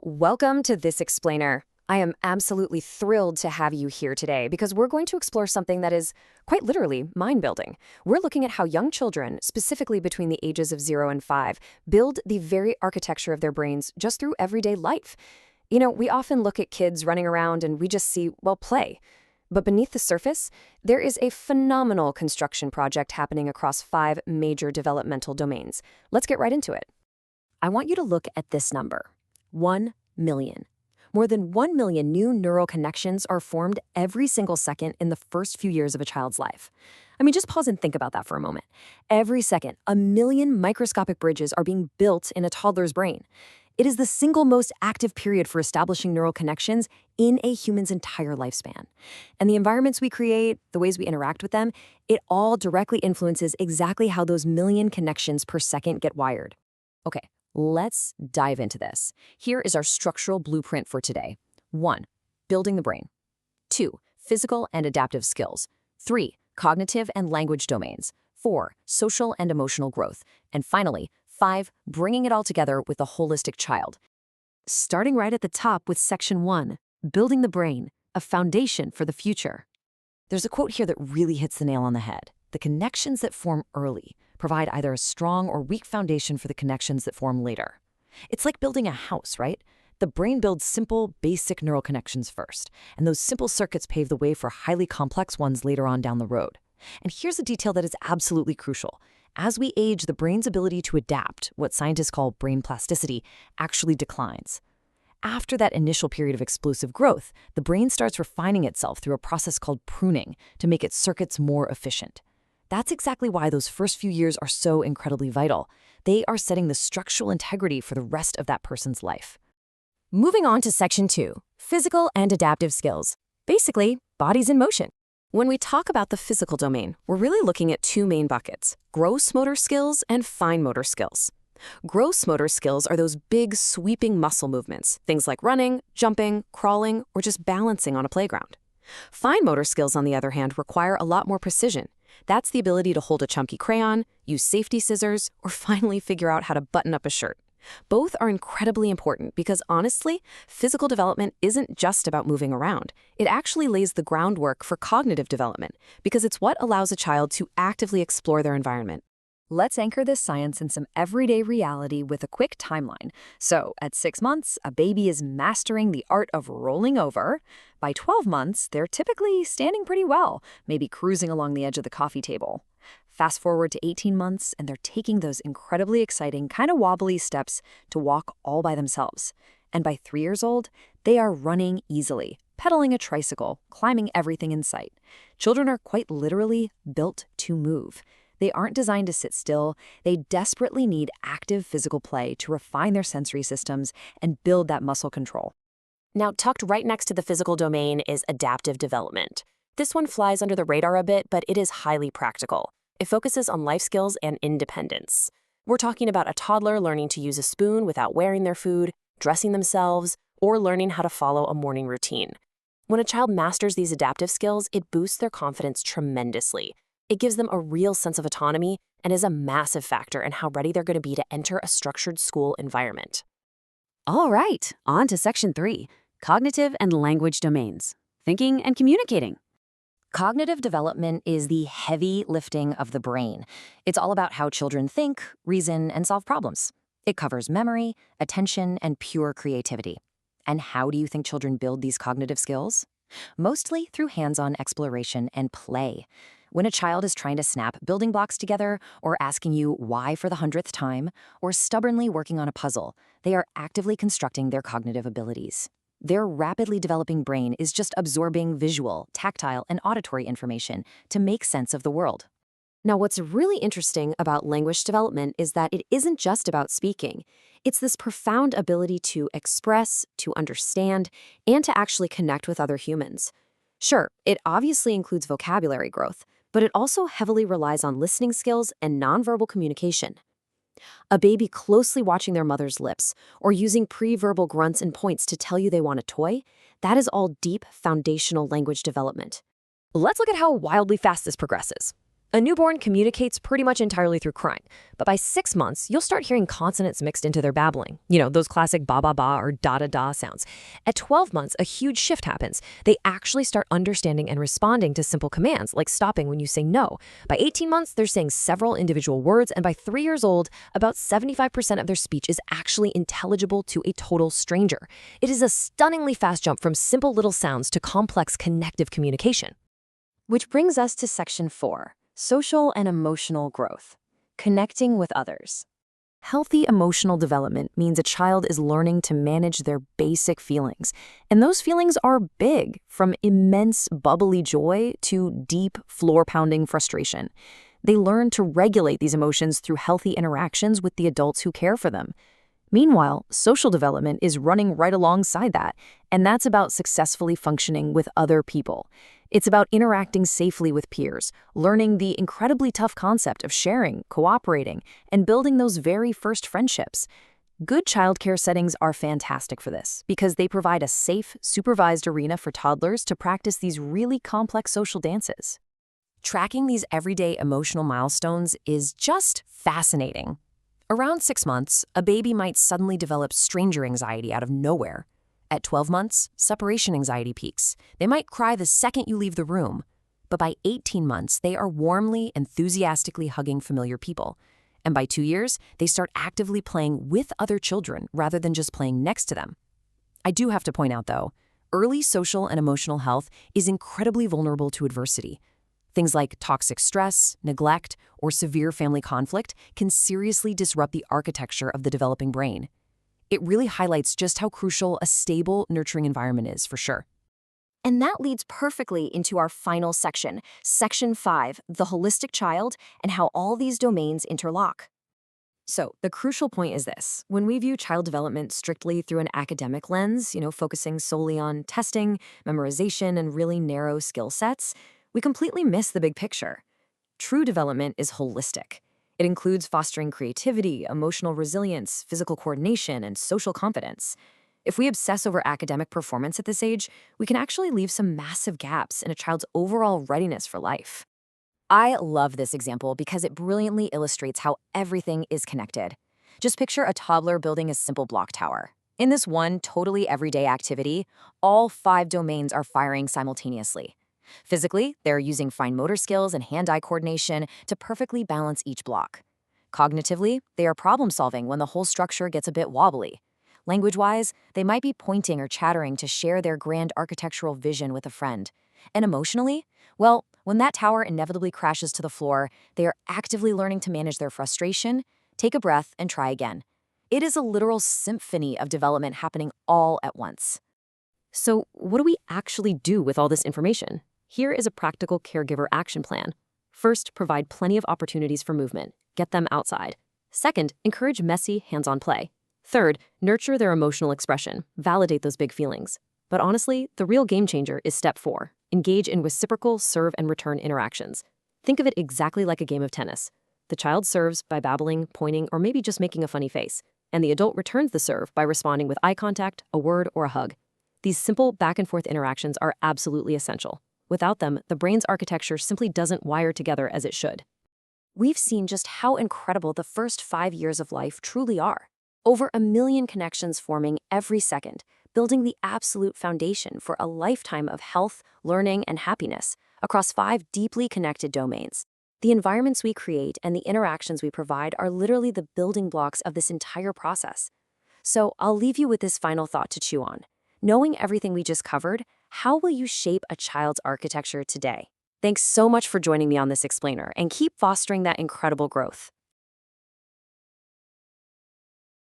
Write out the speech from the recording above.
Welcome to This Explainer. I am absolutely thrilled to have you here today because we're going to explore something that is quite literally mind-building. We're looking at how young children, specifically between the ages of 0 and 5, build the very architecture of their brains just through everyday life. You know, we often look at kids running around and we just see, well, play. But beneath the surface, there is a phenomenal construction project happening across 5 major developmental domains. Let's get right into it. I want you to look at this number. 1 million. More than 1 million new neural connections are formed every single second in the first few years of a child's life. I mean, just pause and think about that for a moment. Every second, 1 million microscopic bridges are being built in a toddler's brain. It is the single most active period for establishing neural connections in a human's entire lifespan. And the environments we create, the ways we interact with them, it all directly influences exactly how those million connections per second get wired. Okay. Let's dive into this. Here is our structural blueprint for today. 1. Building the brain. 2. Physical and adaptive skills. 3. Cognitive and language domains. 4. Social and emotional growth. And finally, 5. Bringing it all together with a holistic child. Starting right at the top with Section 1, Building the Brain, a foundation for the future. There's a quote here that really hits the nail on the head. The connections that form early provide either a strong or weak foundation for the connections that form later. It's like building a house, right? The brain builds simple, basic neural connections first, and those simple circuits pave the way for highly complex ones later on down the road. And here's a detail that is absolutely crucial. As we age, the brain's ability to adapt, what scientists call brain plasticity, actually declines. After that initial period of explosive growth, the brain starts refining itself through a process called pruning to make its circuits more efficient. That's exactly why those first few years are so incredibly vital. They are setting the structural integrity for the rest of that person's life. Moving on to Section 2, Physical and Adaptive Skills. Basically, bodies in motion. When we talk about the physical domain, we're really looking at 2 main buckets, gross motor skills and fine motor skills. Gross motor skills are those big, sweeping muscle movements, things like running, jumping, crawling, or just balancing on a playground. Fine motor skills, on the other hand, require a lot more precision. That's the ability to hold a chunky crayon, use safety scissors, or finally figure out how to button up a shirt. Both are incredibly important because, honestly, physical development isn't just about moving around. It actually lays the groundwork for cognitive development because it's what allows a child to actively explore their environment. Let's anchor this science in some everyday reality with a quick timeline. So, at 6 months, a baby is mastering the art of rolling over. By 12 months, they're typically standing pretty well, maybe cruising along the edge of the coffee table. Fast forward to 18 months, and they're taking those incredibly exciting, kind of wobbly steps to walk all by themselves. And by 3 years old, they are running easily, pedaling a tricycle, climbing everything in sight. Children are quite literally built to move. They aren't designed to sit still. They desperately need active physical play to refine their sensory systems and build that muscle control. Now, tucked right next to the physical domain is adaptive development. This one flies under the radar a bit, but it is highly practical. It focuses on life skills and independence. We're talking about a toddler learning to use a spoon without wearing their food, dressing themselves, or learning how to follow a morning routine. When a child masters these adaptive skills, it boosts their confidence tremendously. It gives them a real sense of autonomy and is a massive factor in how ready they're going to be to enter a structured school environment. All right, on to Section 3, Cognitive and Language Domains, Thinking and Communicating. Cognitive development is the heavy lifting of the brain. It's all about how children think, reason, and solve problems. It covers memory, attention, and pure creativity. And how do you think children build these cognitive skills? Mostly through hands-on exploration and play. When a child is trying to snap building blocks together, or asking you why for the 100th time, or stubbornly working on a puzzle, they are actively constructing their cognitive abilities. Their rapidly developing brain is just absorbing visual, tactile, and auditory information to make sense of the world. Now, what's really interesting about language development is that it isn't just about speaking. It's this profound ability to express, to understand, and to actually connect with other humans. Sure, it obviously includes vocabulary growth, but it also heavily relies on listening skills and nonverbal communication. A baby closely watching their mother's lips or using pre-verbal grunts and points to tell you they want a toy, that is all deep, foundational language development. Let's look at how wildly fast this progresses. A newborn communicates pretty much entirely through crying, but by 6 months, you'll start hearing consonants mixed into their babbling. Those classic ba ba ba or da da da sounds. At 12 months, a huge shift happens. They actually start understanding and responding to simple commands, like stopping when you say no. By 18 months, they're saying several individual words, and by 3 years old, about 75% of their speech is actually intelligible to a total stranger. It is a stunningly fast jump from simple little sounds to complex connective communication. Which brings us to section 4. Social and emotional growth. Connecting with others. Healthy emotional development means a child is learning to manage their basic feelings. And those feelings are big, from immense bubbly joy to deep floor-pounding frustration. They learn to regulate these emotions through healthy interactions with the adults who care for them. Meanwhile, social development is running right alongside that, and that's about successfully functioning with other people. It's about interacting safely with peers, learning the incredibly tough concept of sharing, cooperating, and building those very first friendships. Good childcare settings are fantastic for this because they provide a safe, supervised arena for toddlers to practice these really complex social dances. Tracking these everyday emotional milestones is just fascinating. Around 6 months, a baby might suddenly develop stranger anxiety out of nowhere. At 12 months, separation anxiety peaks. They might cry the second you leave the room. But by 18 months, they are warmly, enthusiastically hugging familiar people. And by 2 years, they start actively playing with other children rather than just playing next to them. I do have to point out, though, early social and emotional health is incredibly vulnerable to adversity. Things like toxic stress, neglect, or severe family conflict can seriously disrupt the architecture of the developing brain. It really highlights just how crucial a stable, nurturing environment is, for sure. And that leads perfectly into our final section, Section 5, the holistic child and how all these domains interlock. So, the crucial point is this. When we view child development strictly through an academic lens, focusing solely on testing, memorization, and really narrow skill sets, we completely miss the big picture. True development is holistic. It includes fostering creativity, emotional resilience, physical coordination, and social confidence. If we obsess over academic performance at this age, we can actually leave some massive gaps in a child's overall readiness for life. I love this example because it brilliantly illustrates how everything is connected. Just picture a toddler building a simple block tower. In this one totally everyday activity, all 5 domains are firing simultaneously. Physically, they're using fine motor skills and hand-eye coordination to perfectly balance each block. Cognitively, they are problem-solving when the whole structure gets a bit wobbly. Language-wise, they might be pointing or chattering to share their grand architectural vision with a friend. And emotionally, well, when that tower inevitably crashes to the floor, they are actively learning to manage their frustration, take a breath, and try again. It is a literal symphony of development happening all at once. So, what do we actually do with all this information? Here is a practical caregiver action plan. First, provide plenty of opportunities for movement. Get them outside. Second, encourage messy, hands-on play. Third, nurture their emotional expression. Validate those big feelings. But honestly, the real game changer is step 4. Engage in reciprocal serve and return interactions. Think of it exactly like a game of tennis. The child serves by babbling, pointing, or maybe just making a funny face. And the adult returns the serve by responding with eye contact, a word, or a hug. These simple back-and-forth interactions are absolutely essential. Without them, the brain's architecture simply doesn't wire together as it should. We've seen just how incredible the first 5 years of life truly are. Over 1 million connections forming every second, building the absolute foundation for a lifetime of health, learning, and happiness across 5 deeply connected domains. The environments we create and the interactions we provide are literally the building blocks of this entire process. So I'll leave you with this final thought to chew on. Knowing everything we just covered, how will you shape a child's architecture today? Thanks so much for joining me on this explainer, and keep fostering that incredible growth.